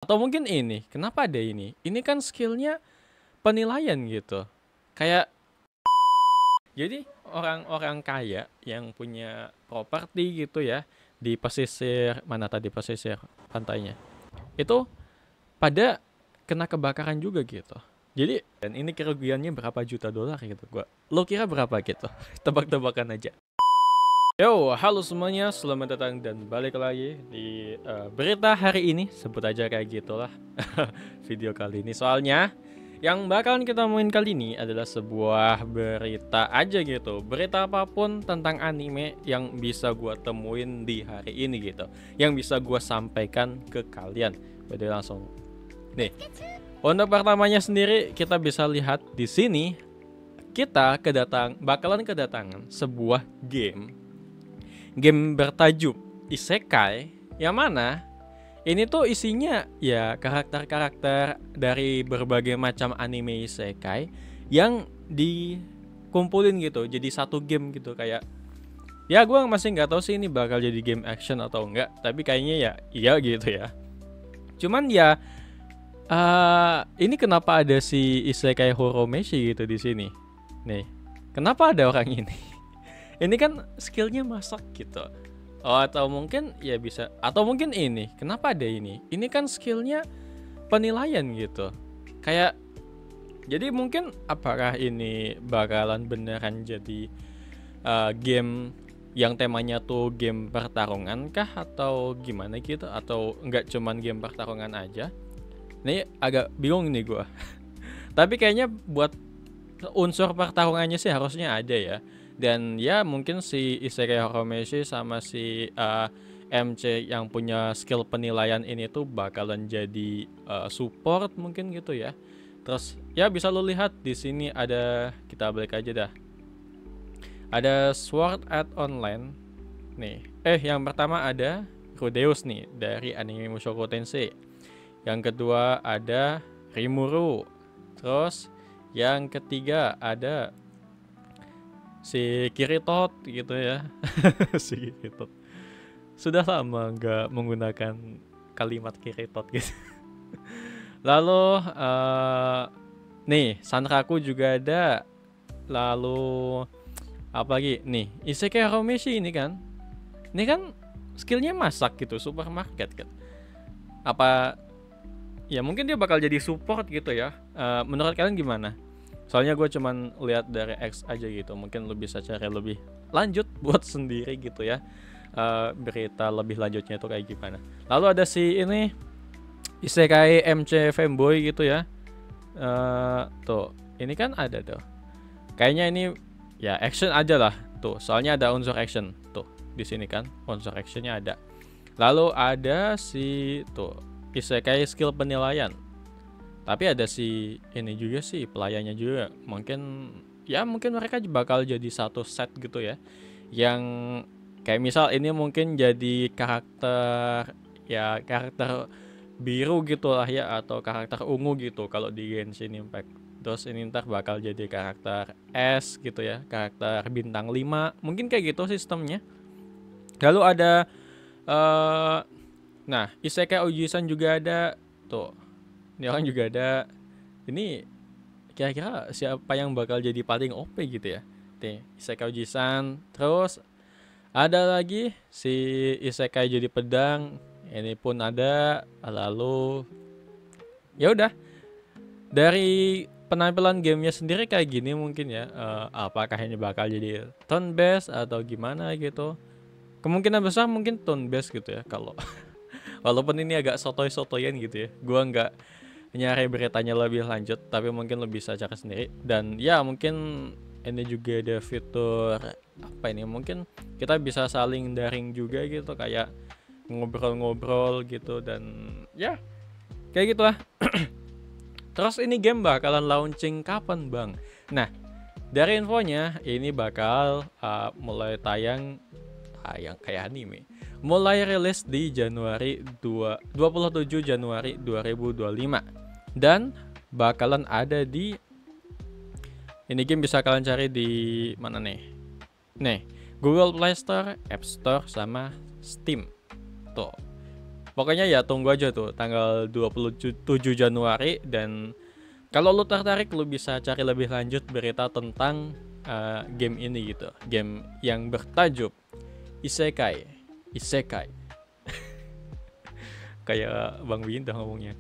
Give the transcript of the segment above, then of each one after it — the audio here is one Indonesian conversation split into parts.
Atau mungkin ini, kenapa ada ini? Ini kan skillnya penilaian gitu. Kayak jadi orang-orang kaya yang punya properti gitu ya di pesisir mana tadi pesisir pantainya. Itu pada kena kebakaran juga gitu. Jadi dan ini kerugiannya berapa juta dolar gitu gua. Lo kira berapa gitu? Tebak-tebakan aja. Yo, halo semuanya, selamat datang dan balik lagi di berita hari ini. Sebut aja kayak gitulah video kali ini. Soalnya yang bakalan kita main kali ini adalah sebuah berita aja gitu. Berita apapun tentang anime yang bisa gua temuin di hari ini gitu. Yang bisa gua sampaikan ke kalian. Jadi langsung nih. Untuk pertamanya sendiri kita bisa lihat di sini kita bakalan kedatangan sebuah game bertajuk Isekai yang mana ini tuh isinya ya karakter-karakter dari berbagai macam anime Isekai yang dikumpulin gitu jadi satu game gitu. Kayak ya gue masih nggak tahu sih ini bakal jadi game action atau enggak, tapi kayaknya ya iya gitu ya. Cuman ya ini kenapa ada si Isekai Horomeshi gitu di sini nih, kenapa ada orang ini? Ini kan skillnya masak gitu. Oh, atau mungkin ya bisa. Atau mungkin ini. Kenapa ada ini? Ini kan skillnya penilaian gitu. Kayak jadi mungkin apakah ini bakalan beneran jadi game yang temanya tuh game pertarungan kah atau gimana gitu? Atau enggak cuman game pertarungan aja? Ini agak bingung nih gua. Tapi kayaknya buat unsur pertarungannya sih harusnya ada ya. Dan ya mungkin si Isekai Horomeshi sama si MC yang punya skill penilaian ini tuh bakalan jadi support mungkin gitu ya. Terus ya bisa lo lihat di sini ada, kita balik aja dah. Ada Sword Art Online nih. Yang pertama ada Rudeus nih dari anime Mushoku Tensei. Yang kedua ada Rimuru. Terus yang ketiga ada si Kiritot gitu ya. Si Kiritot. Sudah lama nggak menggunakan kalimat Kiritot gitu. Lalu nih Sanraku juga ada. Lalu apa lagi? Nih Isekai Horomeshi ini kan. Ini kan skillnya masak gitu, supermarket kan. Apa ya mungkin dia bakal jadi support gitu ya. Menurut kalian gimana? Soalnya gue cuman lihat dari X aja gitu. Mungkin lu bisa cari lebih lanjut buat sendiri gitu ya. Berita lebih lanjutnya itu kayak gimana. Lalu ada si ini Isekai MC Fanboy gitu ya. Tuh, ini kan ada tuh. Kayaknya ini ya action aja lah. Tuh, soalnya ada unsur action. Tuh, di sini kan unsur actionnya ada. Lalu ada si tuh Isekai skill penilaian. Tapi ada si ini juga sih pelayannya juga. Mungkin mereka bakal jadi satu set gitu ya. Yang kayak misal ini mungkin jadi karakter biru gitu lah ya, atau karakter ungu gitu kalau di Genshin Impact. Terus ini ntar bakal jadi karakter S gitu ya, karakter bintang 5. Mungkin kayak gitu sistemnya. Lalu ada nah, Isekai Ojisan juga ada. Tuh. Ini orang juga ada. Ini kira-kira siapa yang bakal jadi paling OP gitu ya? Nih, Isekai Ojisan. Terus ada lagi si Isekai jadi pedang. Ini pun ada. Lalu ya udah. Dari penampilan gamenya sendiri kayak gini mungkin ya. Apakah ini bakal jadi turn based atau gimana gitu? Kemungkinan besar mungkin turn based gitu ya kalau walaupun ini agak sotoy-sotoyan gitu ya. Gua nggak nyari beritanya lebih lanjut, tapi mungkin lo bisa cari sendiri. Dan ya mungkin ini juga ada fitur apa ini, mungkin kita bisa saling daring juga gitu, kayak ngobrol-ngobrol gitu. Dan ya kayak gitulah. Terus ini game bakalan launching kapan bang? Nah, dari infonya ini bakal mulai tayang kayak anime, mulai rilis di 27 Januari 2025. Dan bakalan ada di ini game bisa kalian cari di mana nih? Nih, Google Play Store, App Store sama Steam. Tuh. Pokoknya ya tunggu aja tuh tanggal 27 Januari. Dan kalau lu tertarik, lu bisa cari lebih lanjut berita tentang game ini gitu. Game yang bertajuk Isekai. Isekai. Kayak Bang Winda ngomongnya.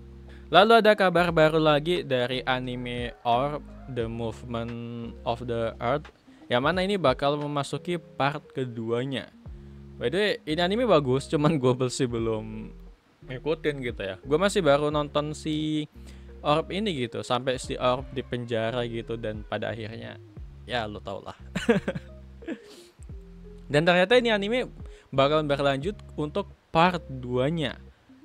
Lalu ada kabar baru lagi dari anime Orb, The Movement of the Earth, yang mana ini bakal memasuki part keduanya. By the way, ini anime bagus, cuman gue masih belum ngikutin gitu ya. Gue masih baru nonton si Orb ini gitu, sampai si Orb di penjara gitu, dan pada akhirnya ya lo tau lah. Dan ternyata ini anime bakal berlanjut untuk part 2-nya.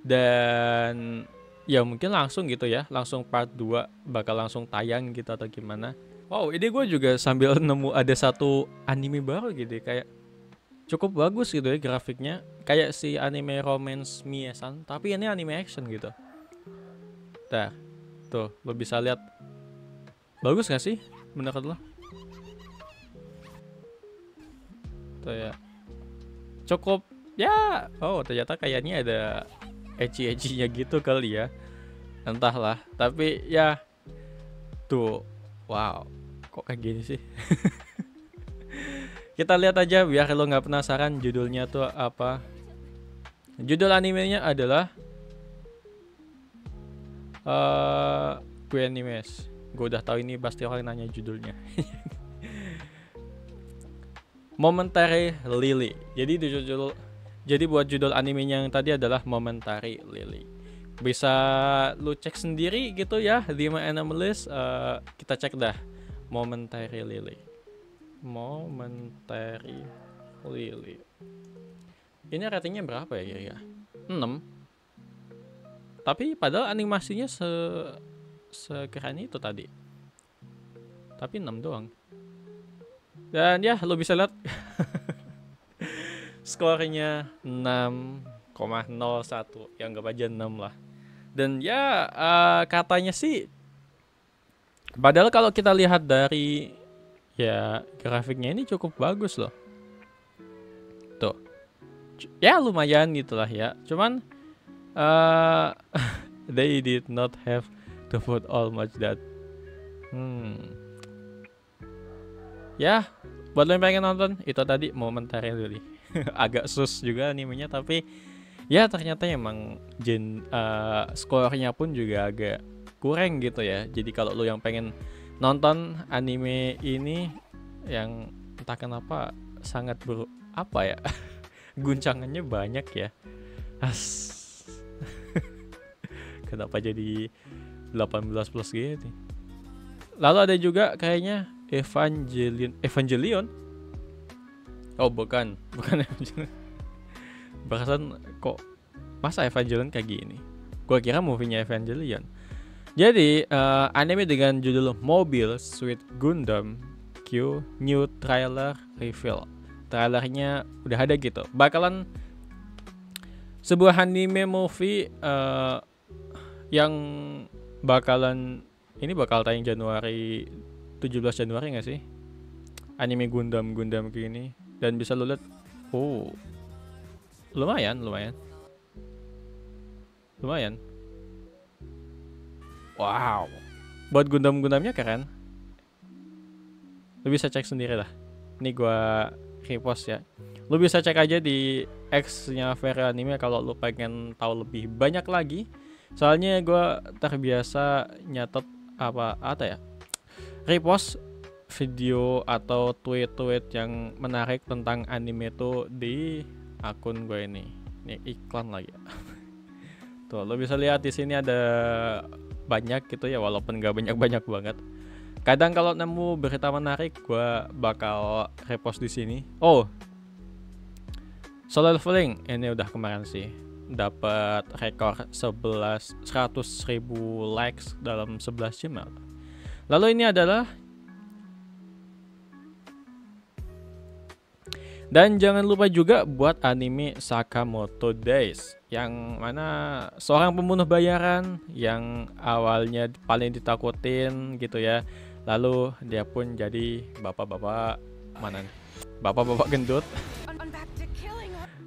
Dan ya mungkin langsung gitu ya, langsung part 2 bakal langsung tayang gitu atau gimana. Wow, ini gue juga sambil nemu ada satu anime baru gitu, kayak cukup bagus gitu ya grafiknya. Kayak si anime Romance Mie-san, tapi ini anime action gitu. Nah, tuh lo bisa lihat. Bagus gak sih menurut lo? Tuh ya. Cukup ya, oh ternyata kayaknya ada ecchi-ecchinya gitu kali ya. Entahlah, tapi ya tuh, wow, kok kayak gini sih. Kita lihat aja biar lo nggak penasaran judulnya tuh apa. Judul animenya adalah Queenimes. Gue udah tahu ini pasti orang nanya judulnya. Momentary Lily. Jadi buat judul animenya yang tadi adalah Momentary Lily. Bisa lu cek sendiri gitu ya di My Anime List. Kita cek dah Momentary Lily. Momentary Lily. Ini ratingnya berapa ya kira-kira? 6. Tapi padahal animasinya sekeren itu tadi. Tapi 6 doang. Dan ya lu bisa lihat skornya 6,01. Ya anggap aja 6 lah. Dan ya katanya sih, padahal kalau kita lihat dari ya grafiknya ini cukup bagus loh. Tuh. Ya lumayan gitulah ya. Cuman they did not have to put all much that. Ya, buat lo yang pengen nonton itu tadi Momentary Lily. Agak sus juga animenya, tapi ya ternyata emang skornya pun juga agak kurang gitu ya. Jadi kalau lo yang pengen nonton anime ini yang entah kenapa sangat apa ya, guncangannya banyak ya. Kenapa jadi 18 plus gitu. Lalu ada juga kayaknya Evangelion. Oh bukan Evangelion. Bahasan kok masa Evangelion kayak gini. Gua kira movie-nya Evangelion. Jadi anime dengan judul Mobile Suit Gundam Q New Trailer Reveal. Trailernya udah ada gitu. Bakalan sebuah anime movie yang bakalan ini bakal tayang Januari 17 Januari nggak sih? Anime Gundam kayak gini. Dan bisa lo lihat, oh lumayan. Wow, buat Gundamnya keren. Lo bisa cek sendiri lah. Ini gua repost ya. Lo bisa cek aja di X-nya Very Anime kalau lo pengen tahu lebih banyak lagi. Soalnya gua terbiasa nyatet apa ya, repost video atau tweet yang menarik tentang anime tuh di akun gue ini. Ini iklan lagi ya. Tuh lo bisa lihat di sini ada banyak gitu ya, walaupun gak banyak banget. Kadang kalau nemu berita menarik gue bakal repost di sini. Oh, Solo Leveling ini udah kemarin sih dapat rekor 100.000 likes dalam 11 jam. Lalu ini adalah, dan jangan lupa juga buat anime Sakamoto Days, yang mana seorang pembunuh bayaran yang awalnya paling ditakutin gitu ya. Lalu dia pun jadi bapak-bapak gendut.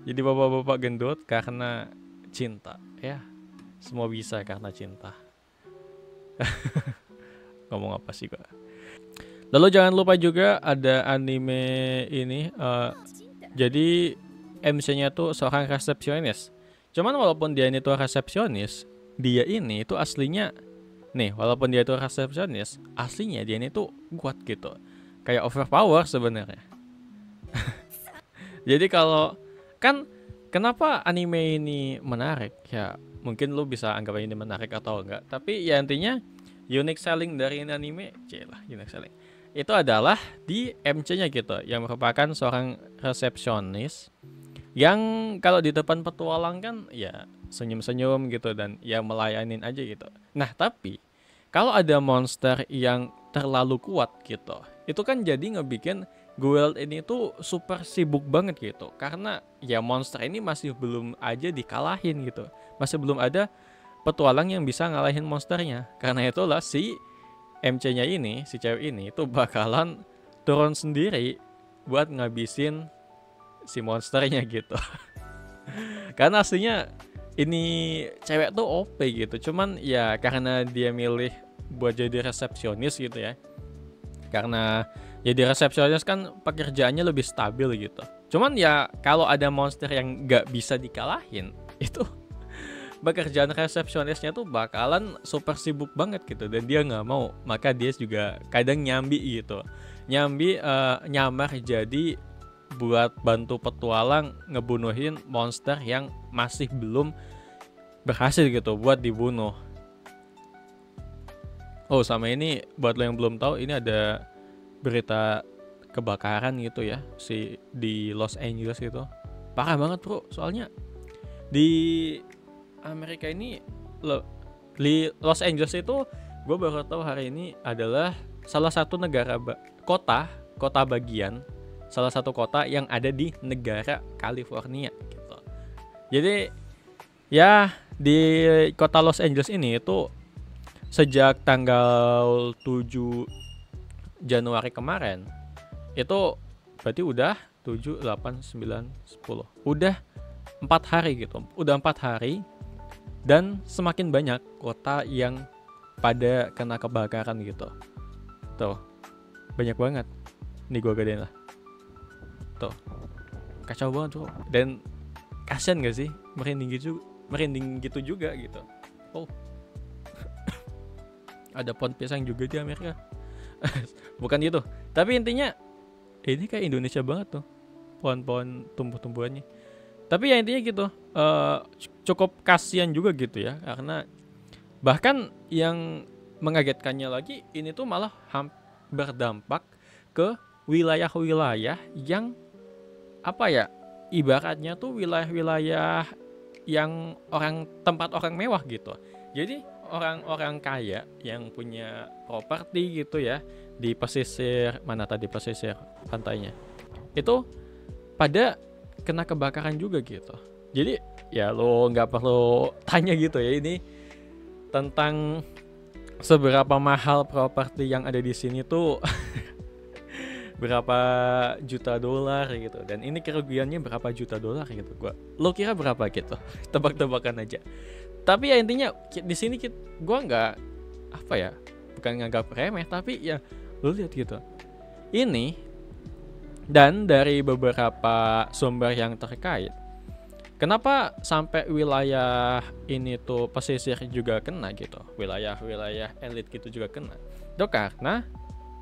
Jadi bapak-bapak gendut karena cinta ya, semua bisa karena cinta. Ngomong apa sih gua. Lalu jangan lupa juga ada anime ini, jadi MC-nya tuh seorang resepsionis. Cuman walaupun dia ini tuh resepsionis, dia ini tuh aslinya nih, walaupun dia tuh resepsionis, aslinya dia ini tuh kuat gitu. Kayak overpower sebenarnya. Jadi kalau kan kenapa anime ini menarik? Ya, mungkin lu bisa anggap ini menarik atau enggak, tapi ya intinya unique selling dari ini anime, celah unique selling. Itu adalah di MC-nya gitu, yang merupakan seorang resepsionis yang kalau di depan petualang kan ya senyum-senyum gitu dan ya melayanin aja gitu. Nah, tapi kalau ada monster yang terlalu kuat gitu, itu kan jadi ngebikin Guild ini tuh super sibuk banget gitu. Karena ya monster ini masih belum aja dikalahin gitu. Masih belum ada petualang yang bisa ngalahin monsternya. Karena itulah si MC-nya ini, si cewek ini itu bakalan turun sendiri buat ngabisin si monsternya gitu. Karena aslinya ini cewek tuh OP gitu. Cuman ya karena dia milih buat jadi resepsionis gitu ya. Karena jadi resepsionis kan pekerjaannya lebih stabil gitu. Cuman ya kalau ada monster yang nggak bisa dikalahin, itu pekerjaan resepsionisnya tuh bakalan super sibuk banget gitu. Dan dia nggak mau, maka dia juga kadang nyambi gitu. Nyamar jadi buat bantu petualang ngebunuhin monster yang masih belum berhasil gitu buat dibunuh. Oh, sama ini buat lo yang belum tahu, ini ada berita kebakaran gitu ya di Los Angeles gitu. Parah banget bro, soalnya di Amerika ini di Los Angeles itu gue baru tahu hari ini adalah salah satu kota bagian salah satu kota yang ada di negara California gitu. Jadi ya di kota Los Angeles ini itu sejak tanggal 7 Januari kemarin itu berarti udah 7, 8, 9, 10 udah 4 hari gitu. Udah 4 hari dan semakin banyak kota yang pada kena kebakaran gitu. Tuh, banyak banget. Nih gue gedein lah. Tuh, kacau banget tuh. Dan kasian gak sih? Merinding gitu juga gitu. Oh, ada pohon pisang juga di Amerika. Bukan gitu. Tapi intinya ini kayak Indonesia banget tuh. Pohon-pohon tumbuh-tumbuhannya. Tapi ya intinya gitu. Cukup kasihan juga gitu ya. Karena bahkan yang mengagetkannya lagi, ini tuh malah berdampak ke wilayah-wilayah yang apa ya? Ibaratnya tuh wilayah-wilayah yang tempat orang mewah gitu. Jadi orang-orang kaya yang punya properti gitu ya di pesisir pantainya itu pada kena kebakaran juga gitu. Jadi ya lo nggak perlu tanya gitu ya ini tentang seberapa mahal properti yang ada di sini tuh berapa juta dolar gitu, dan ini kerugiannya berapa juta dolar gitu. Lo kira berapa gitu? Tebak-tebakan aja. Tapi ya intinya di sini gue nggak apa ya, bukan nganggap remeh, tapi ya lo lihat gitu. Ini dan dari beberapa sumber yang terkait, kenapa sampai wilayah ini tuh pesisir juga kena gitu, wilayah elit gitu juga kena. Itu karena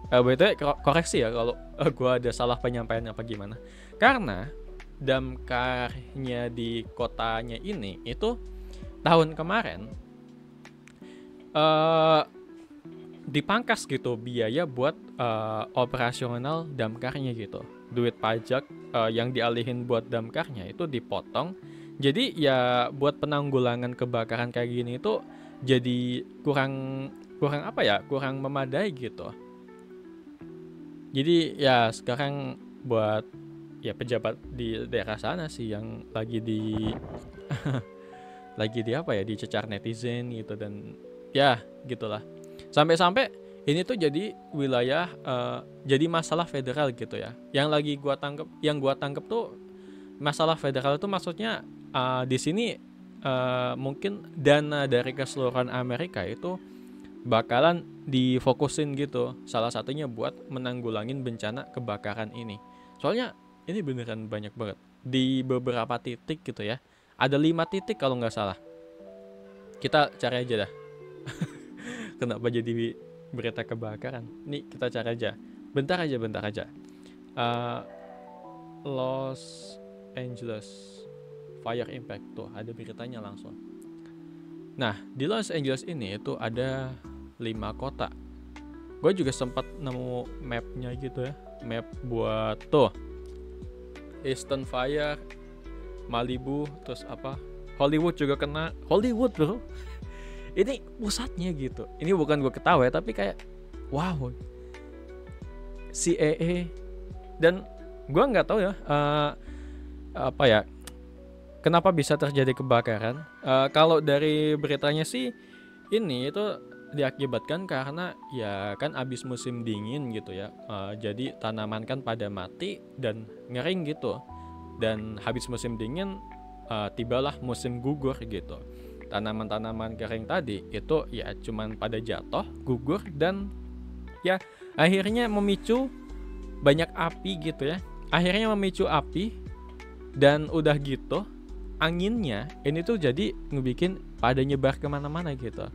BTW koreksi ya kalau gue ada salah penyampaian apa gimana. Karena damkarnya di kotanya ini itu tahun kemarin dipangkas gitu biaya buat operasional damkarnya gitu. Duit pajak yang dialihin buat damkarnya itu dipotong. Jadi ya buat penanggulangan kebakaran kayak gini itu jadi kurang apa ya, kurang memadai gitu. Jadi ya sekarang buat ya pejabat di daerah sana sih yang lagi dicecar netizen gitu, dan ya gitulah. Sampai ini tuh jadi wilayah jadi masalah federal gitu ya. Yang gua tangkep tuh masalah federal itu maksudnya di sini mungkin dana dari keseluruhan Amerika itu bakalan difokusin gitu. Salah satunya buat menanggulangin bencana kebakaran ini. Soalnya ini beneran banyak banget. Di beberapa titik gitu ya. Ada 5 titik kalau nggak salah. Kita cari aja dah. Kenapa jadi berita kebakaran? Nih kita cari aja. Bentar aja. Uh, Los Angeles Fire Impact. Tuh ada beritanya langsung. Nah di Los Angeles ini itu ada 5 kota. Gue juga sempat nemu mapnya gitu ya. Map buat tuh Eastern Fire, Malibu, terus apa, Hollywood juga kena. Hollywood bro. Ini pusatnya gitu. Ini bukan gue ketawa ya, tapi kayak wow, CAA. Dan gue nggak tahu ya apa ya, kenapa bisa terjadi kebakaran. Kalau dari beritanya sih ini itu diakibatkan karena ya kan abis musim dingin gitu ya. Jadi tanaman kan pada mati dan ngering gitu. Dan habis musim dingin tibalah musim gugur gitu. Tanaman-tanaman kering tadi itu ya cuman pada jatuh, gugur, dan ya akhirnya memicu banyak api gitu ya. Akhirnya memicu api, dan udah gitu anginnya ini tuh jadi ngebikin pada nyebar kemana-mana gitu.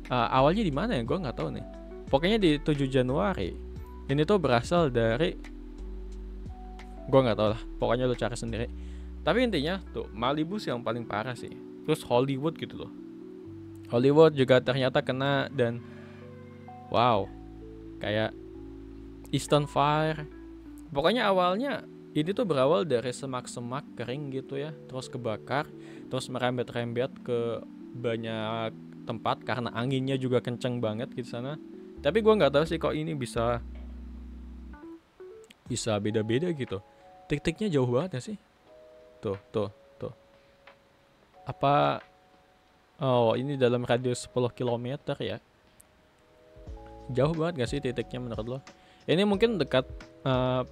Awalnya di mana ya, gue nggak tahu nih. Pokoknya di 7 Januari ini tuh berasal dari, gue nggak tahu lah, pokoknya lo cari sendiri. Tapi intinya tuh Malibu sih yang paling parah sih. Terus Hollywood gitu loh. Hollywood juga ternyata kena, dan wow, kayak Eastern Fire. Pokoknya awalnya ini tuh berawal dari semak-semak kering gitu ya, terus kebakar, terus merembet-rembet ke banyak tempat karena anginnya juga kenceng banget di sana. Tapi gue nggak tahu sih kok ini bisa beda-beda gitu. Titik-tiknya jauh banget ya sih. Tuh. Apa ini dalam radius 10 km ya. Jauh banget gak sih titiknya menurut lo? Ini mungkin dekat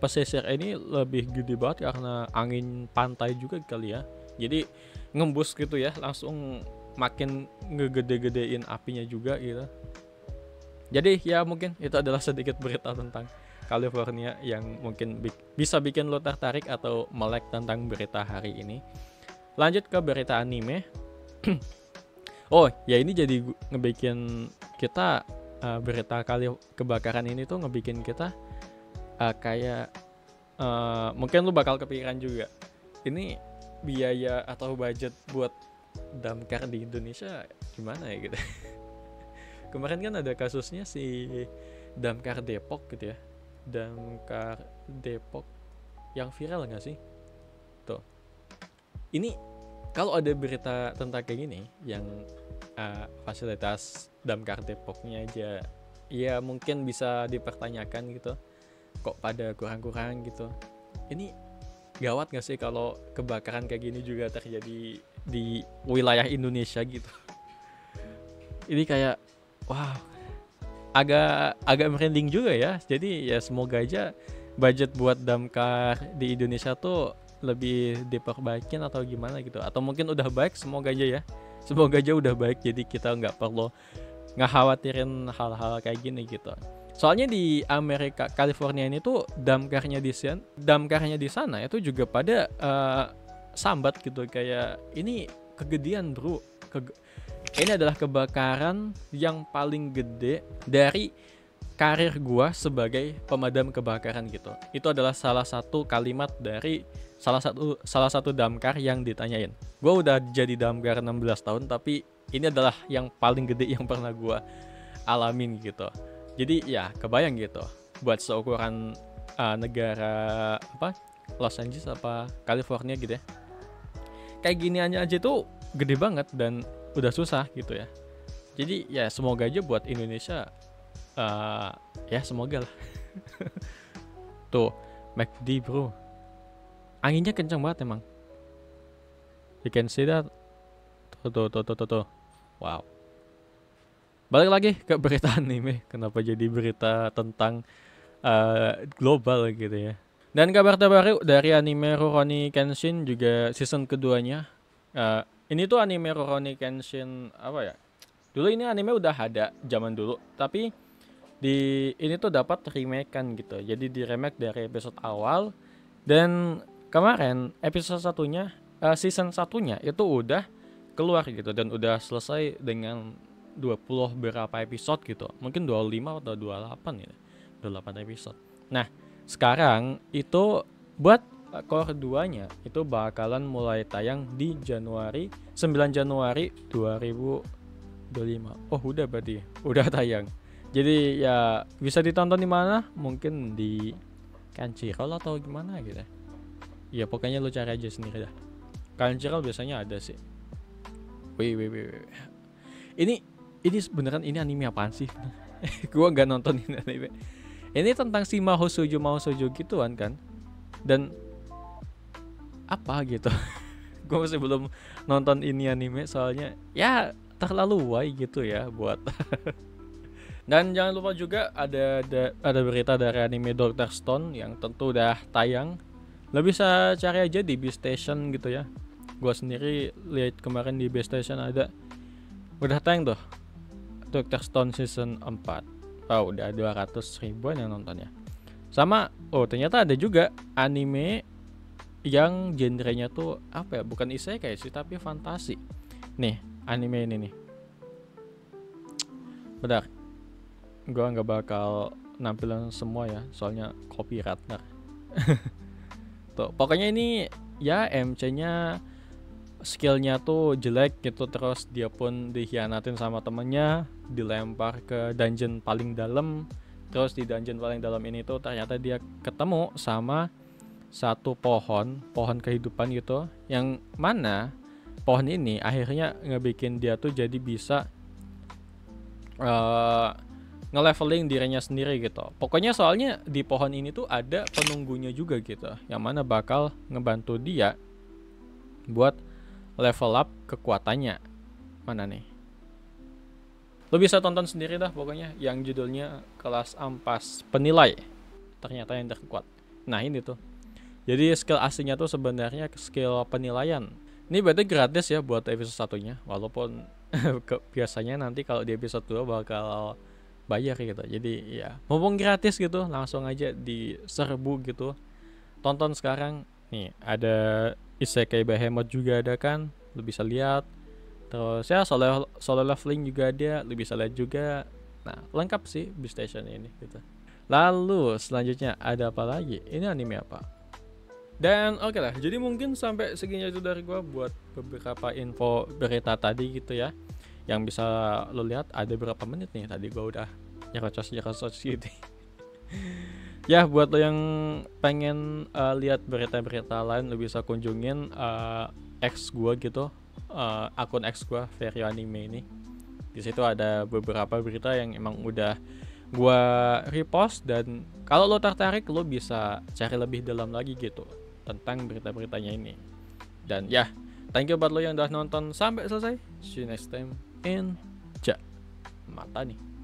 pesisir ini lebih gede banget karena angin pantai juga kali ya. Jadi ngembus gitu ya, langsung makin ngegede-gedein apinya juga gitu. Jadi ya mungkin itu adalah sedikit berita tentang California yang mungkin bisa bikin lo tertarik atau melek tentang berita hari ini. Lanjut ke berita anime. Oh ya, ini jadi ngebikin kita berita kali kebakaran ini tuh ngebikin kita kayak mungkin lu bakal kepikiran juga, ini biaya atau budget buat damkar di Indonesia gimana ya gitu. Kemarin kan ada kasusnya si damkar Depok gitu ya, damkar Depok yang viral nggak sih tuh. Ini kalau ada berita tentang kayak gini yang fasilitas damkar Depoknya aja ya mungkin bisa dipertanyakan gitu, kok pada kurang-kurang gitu. Ini gawat gak sih kalau kebakaran kayak gini juga terjadi di wilayah Indonesia gitu. Ini kayak wow, agak merinding juga ya. Jadi ya semoga aja budget buat damkar di Indonesia tuh lebih diperbaikin atau gimana gitu, atau mungkin udah baik. Semoga aja udah baik, jadi kita nggak perlu ngekhawatirin hal-hal kayak gini gitu. Soalnya di Amerika, California ini tuh damkarnya di sana itu juga pada sambat gitu, kayak ini kegedean bro. Ini adalah kebakaran yang paling gede dari karir gua sebagai pemadam kebakaran gitu. Itu adalah salah satu kalimat dari salah satu damkar yang ditanyain. Gua udah jadi damkar 16 tahun, tapi ini adalah yang paling gede yang pernah gua alamin gitu. Jadi ya kebayang gitu, buat seukuran negara apa, Los Angeles apa California gitu ya, kayak gini aja tuh gede banget dan udah susah gitu ya. Jadi ya semoga aja buat Indonesia ya semoga lah. Tuh McD bro, anginnya kenceng banget emang. You can see that. Tuh. Wow. Balik lagi ke berita anime. Kenapa jadi berita tentang global gitu ya. Dan kabar terbaru dari anime Rurouni Kenshin juga season keduanya Ini tuh anime Rurouni Kenshin apa ya? Dulu ini anime udah ada zaman dulu, tapi di ini tuh dapat remake kan gitu. Jadi di remake dari episode awal, dan kemarin episode satunya, season satunya itu udah keluar gitu dan udah selesai dengan 20 berapa episode gitu. Mungkin 25 atau 28 ya. 28 episode. Nah, sekarang itu buat core 2-nya itu bakalan mulai tayang di 9 Januari 2025. Oh, udah berarti. Udah tayang. Jadi ya bisa ditonton di mana? Mungkin di Crunchyroll atau gimana gitu. Ya pokoknya lu cari aja sendiri dah. Crunchyroll biasanya ada sih. Wih. Ini beneran ini anime apaan sih? Gua nggak nonton ini anime. Ini tentang si Mahou Shoujo gituan kan. Dan apa gitu. Gue masih belum nonton ini anime soalnya ya terlalu gitu ya buat. Dan jangan lupa juga ada berita dari anime Doctor Stone yang tentu udah tayang. Lo bisa cari aja di Beastation gitu ya. Gua sendiri lihat kemarin di Beastation ada udah tayang tuh Doctor Stone season 4. Oh, udah 200 ribuan yang nontonnya. Sama, ternyata ada juga anime yang genrenya tuh apa ya? Bukan isekai sih, tapi fantasi. Nih, anime ini nih. Bentar. Gua nggak bakal nampilin semua ya, soalnya copyright ntar. Tuh, pokoknya ini ya MC-nya skillnya tuh jelek gitu, terus dia pun dikhianatin sama temennya, dilempar ke dungeon paling dalam. Terus di dungeon paling dalam ini tuh ternyata dia ketemu sama satu pohon kehidupan gitu, yang mana pohon ini akhirnya ngebikin dia tuh jadi bisa ngeleveling dirinya sendiri gitu. Pokoknya soalnya di pohon ini tuh ada penunggunya juga gitu, yang mana bakal ngebantu dia buat level up kekuatannya. Mana nih? Lo bisa tonton sendiri dah pokoknya, yang judulnya Kelas Ampas Penilai. Ternyata yang terkuat. Nah ini tuh. Jadi skill aslinya tuh sebenarnya skill penilaian. Ini berarti gratis ya buat episode satunya, walaupun biasanya nanti kalau di episode 2 bakal bayar gitu. Jadi ya mumpung gratis gitu, langsung aja diserbu gitu. Tonton sekarang. Nih ada Isekai Behemoth juga ada kan, lu bisa lihat. Terus ya solo leveling juga ada, lu bisa lihat juga. Nah lengkap sih Beastation ini gitu. Lalu selanjutnya ada apa lagi? Ini anime apa? Dan oke lah, jadi mungkin sampai segini itu dari gua buat beberapa info berita tadi gitu ya. Yang bisa lo lihat ada berapa menit nih tadi gua udah nyerocos gitu. Ya buat lo yang pengen lihat berita-berita lain, lo bisa kunjungin X gua gitu, akun X gua Vario Anime ini. Di situ ada beberapa berita yang emang udah gua repost, dan kalau lo tertarik lo bisa cari lebih dalam lagi gitu tentang berita-beritanya ini. Dan ya, thank you buat lo yang udah nonton sampai selesai. See you next time in Ja Mata nih.